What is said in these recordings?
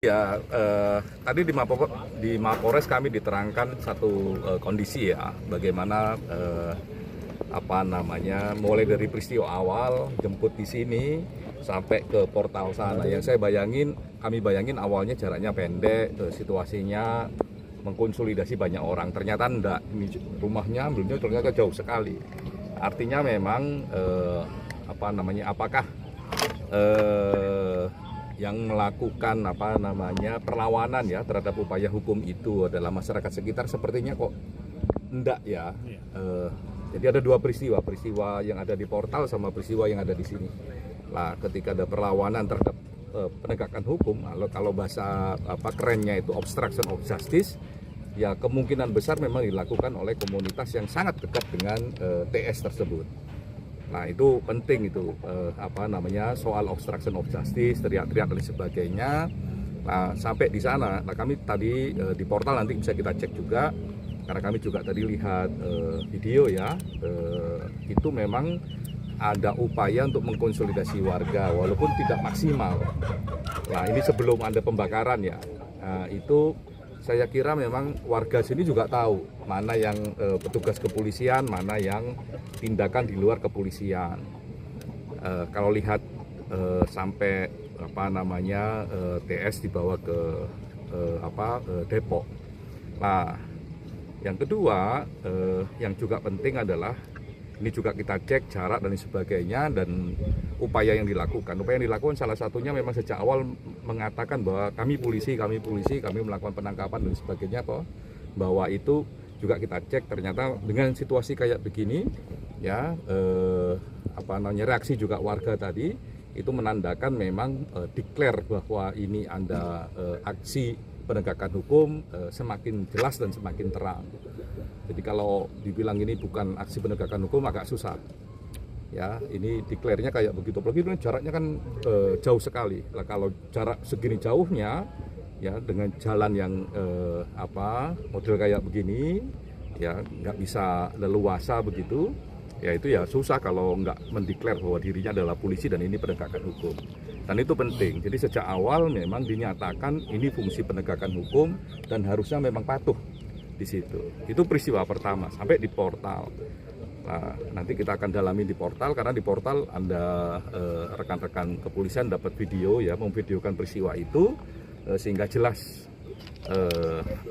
Ya, tadi di Mapolres kami diterangkan satu kondisi ya, bagaimana mulai dari peristiwa awal jemput di sini sampai ke portal sana. Yang kami bayangin awalnya jaraknya pendek, situasinya mengkonsolidasi banyak orang. Ternyata enggak, ini rumahnya belumnya ternyata jauh sekali. Artinya memang apakah yang melakukan perlawanan ya terhadap upaya hukum itu adalah masyarakat sekitar, sepertinya kok enggak ya. Jadi ada dua peristiwa yang ada di portal sama peristiwa yang ada di sini. Nah, ketika ada perlawanan terhadap penegakan hukum, kalau bahasa kerennya itu obstruction of justice, ya kemungkinan besar memang dilakukan oleh komunitas yang sangat dekat dengan TS tersebut. Nah, itu penting itu soal obstruction of justice, teriak-teriak dan sebagainya. Nah, sampai di sana, kami tadi di portal nanti bisa kita cek juga, karena kami juga tadi lihat video ya, itu memang ada upaya untuk mengkonsolidasi warga walaupun tidak maksimal. Nah, ini sebelum ada pembakaran ya. Nah, itu saya kira memang warga sini juga tahu mana yang petugas kepolisian, mana yang tindakan di luar kepolisian. Kalau lihat sampai TS dibawa ke Depok. Nah, yang kedua yang juga penting adalah ini juga kita cek jarak dan sebagainya dan upaya yang dilakukan. Upaya yang dilakukan salah satunya memang sejak awal mengatakan bahwa kami polisi, kami melakukan penangkapan dan sebagainya bahwa itu juga kita cek ternyata dengan situasi kayak begini ya reaksi juga warga tadi itu menandakan memang declare bahwa ini ada aksi penegakan hukum semakin jelas dan semakin terang. Jadi kalau dibilang ini bukan aksi penegakan hukum agak susah. Ya, ini declare-nya kayak begitu. Apalagi jaraknya kan jauh sekali. Nah, kalau jarak segini jauhnya ya dengan jalan yang model kayak begini ya nggak bisa leluasa begitu. Ya itu ya susah kalau nggak mendeklar bahwa dirinya adalah polisi dan ini penegakan hukum. Dan itu penting. Jadi sejak awal memang dinyatakan ini fungsi penegakan hukum dan harusnya memang patuh di situ. Itu peristiwa pertama sampai di portal. Nah, nanti kita akan dalami di portal karena di portal Anda rekan-rekan kepolisian dapat video ya, memvideokan peristiwa itu sehingga jelas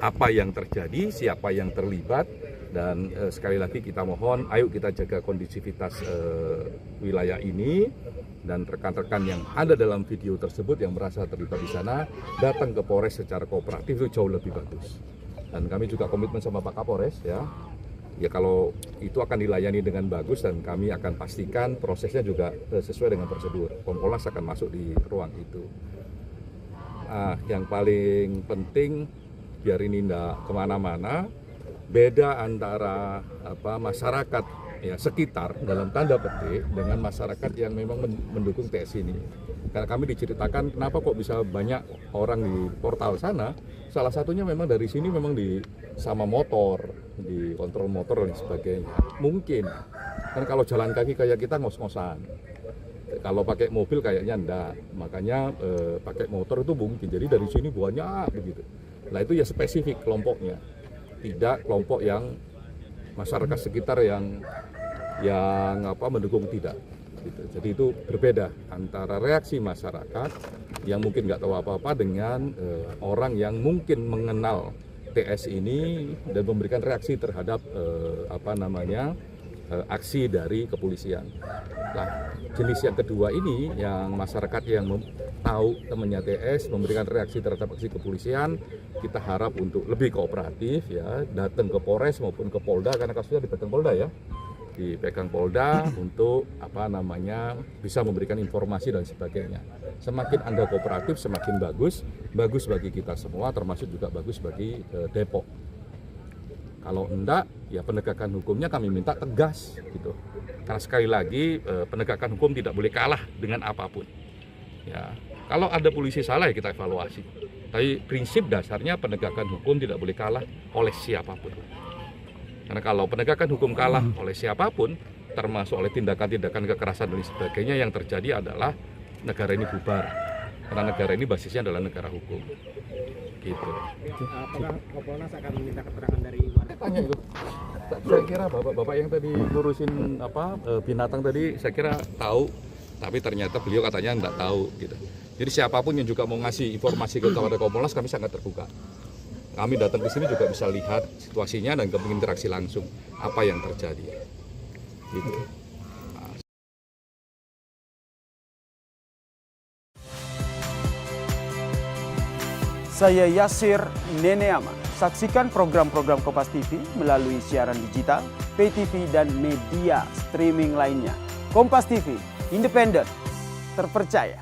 apa yang terjadi, siapa yang terlibat dan sekali lagi kita mohon ayo kita jaga kondisivitas wilayah ini dan rekan-rekan yang ada dalam video tersebut yang merasa terlibat di sana datang ke Polres secara kooperatif itu jauh lebih bagus. Dan kami juga komitmen sama Pak Kapolres ya kalau itu akan dilayani dengan bagus dan kami akan pastikan prosesnya juga sesuai dengan prosedur. Kompolnas akan masuk di ruang itu. Nah, yang paling penting biar ini tidak kemana-mana, beda antara masyarakat ya sekitar dalam tanda petik dengan masyarakat yang memang mendukung TS ini. Karena kami diceritakan kenapa kok bisa banyak orang di portal sana, salah satunya memang dari sini memang sama motor, di kontrol motor dan sebagainya. Mungkin kan kalau jalan kaki kayak kita ngos-ngosan. Kalau pakai mobil kayaknya enggak, makanya pakai motor itu mungkin. Jadi dari sini banyak begitu. Nah itu ya spesifik kelompoknya, tidak kelompok yang masyarakat sekitar yang mendukung tidak. Gitu. Jadi itu berbeda antara reaksi masyarakat yang mungkin nggak tahu apa-apa dengan orang yang mungkin mengenal TS ini dan memberikan reaksi terhadap aksi dari kepolisian. Nah, jenis yang kedua ini yang masyarakat yang tahu temannya TS memberikan reaksi terhadap aksi kepolisian, kita harap untuk lebih kooperatif ya, datang ke Polres maupun ke Polda karena kasusnya dipegang Polda ya. Dipegang Polda untuk bisa memberikan informasi dan sebagainya. Semakin Anda kooperatif semakin bagus bagi kita semua termasuk juga bagus bagi Depok. Kalau enggak ya penegakan hukumnya kami minta tegas gitu. Karena sekali lagi penegakan hukum tidak boleh kalah dengan apapun. Ya, kalau ada polisi salah ya kita evaluasi. Tapi prinsip dasarnya penegakan hukum tidak boleh kalah oleh siapapun. Karena kalau penegakan hukum kalah oleh siapapun, termasuk oleh tindakan-tindakan kekerasan dan sebagainya, yang terjadi adalah negara ini bubar. Karena negara ini basisnya adalah negara hukum. Gitu. Apakah Kompolnas akan meminta keterangan dari warga? Tanya itu. Saya kira bapak yang tadi ngurusin binatang tadi, saya kira tahu, tapi ternyata beliau katanya nggak tahu gitu. Jadi siapapun yang juga mau ngasih informasi kepada Kompolnas, kami sangat terbuka. Kami datang ke sini juga bisa lihat situasinya dan berinteraksi langsung apa yang terjadi. Gitu. Saya Yasir Neneama. Saksikan program-program Kompas TV melalui siaran digital, pay TV, dan media streaming lainnya. Kompas TV, independen, terpercaya.